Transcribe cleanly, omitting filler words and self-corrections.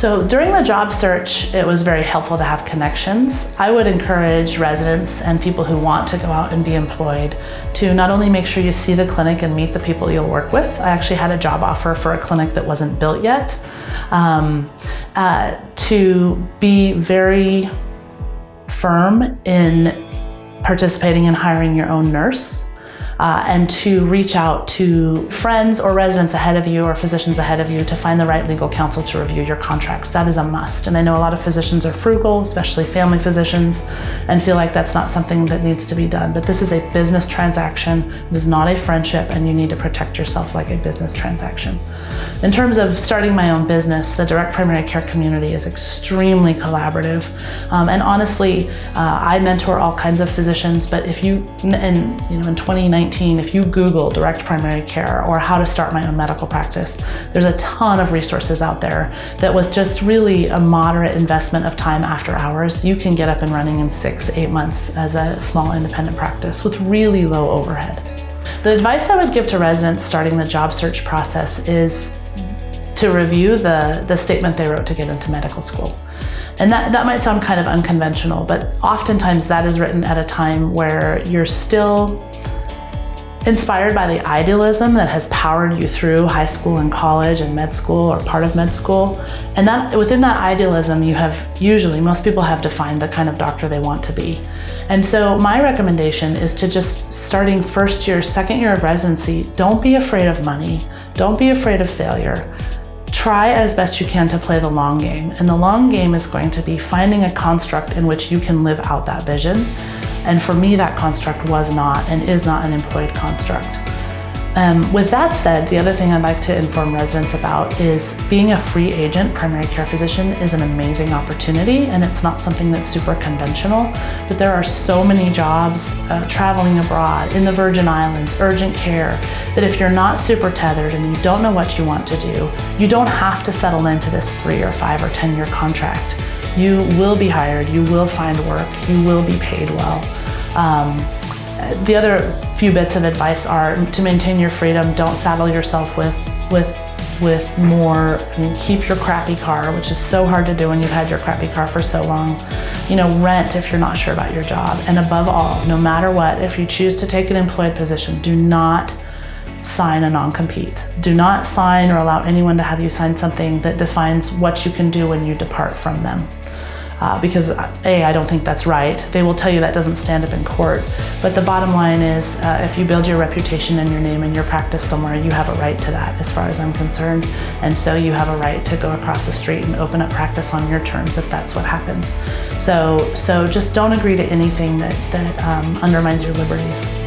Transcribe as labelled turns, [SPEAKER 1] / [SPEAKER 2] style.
[SPEAKER 1] So during the job search, it was very helpful to have connections. I would encourage residents and people who want to go out and be employed to not only make sure you see the clinic and meet the people you'll work with. I actually had a job offer for a clinic that wasn't built yet, to be very firm in participating in hiring your own nurse. And to reach out to friends or residents ahead of you or physicians ahead of you to find the right legal counsel to review your contracts. That is a must. And I know a lot of physicians are frugal, especially family physicians, and feel like that's not something that needs to be done. But this is a business transaction. It is not a friendship, and you need to protect yourself like a business transaction. In terms of starting my own business, the direct primary care community is extremely collaborative. And honestly, I mentor all kinds of physicians, but if you, in 2019, if you Google direct primary care or how to start my own medical practice, there's a ton of resources out there that with just really a moderate investment of time after hours, you can get up and running in 6-8 months as a small independent practice with really low overhead. The advice I would give to residents starting the job search process is to review the statement they wrote to get into medical school. And that might sound kind of unconventional, but oftentimes that is written at a time where you're still inspired by the idealism that has powered you through high school and college and med school or part of med school. And that within that idealism, most people have defined the kind of doctor they want to be. And so my recommendation is to just starting first year, second year of residency, don't be afraid of money. Don't be afraid of failure. Try as best you can to play the long game. And the long game is going to be finding a construct in which you can live out that vision. And for me, that construct was not and is not an employed construct. With that said, the other thing I'd like to inform residents about is being a free agent primary care physician is an amazing opportunity, and it's not something that's super conventional, but there are so many jobs traveling abroad, in the Virgin Islands, urgent care, that if you're not super tethered and you don't know what you want to do, you don't have to settle into this 3 or 5 or 10-year contract. You will be hired, you will find work, you will be paid well. The other few bits of advice are to maintain your freedom. Don't saddle yourself with more. Keep your crappy car, which is so hard to do when you've had your crappy car for so long. Rent if you're not sure about your job. And above all, no matter what, if you choose to take an employed position, do not sign a non-compete. Do not sign or allow anyone to have you sign something that defines what you can do when you depart from them. Because I don't think that's right. They will tell you that doesn't stand up in court. But the bottom line is, if you build your reputation and your name and your practice somewhere, you have a right to that as far as I'm concerned. And so you have a right to go across the street and open up practice on your terms if that's what happens. So just don't agree to anything that undermines your liberties.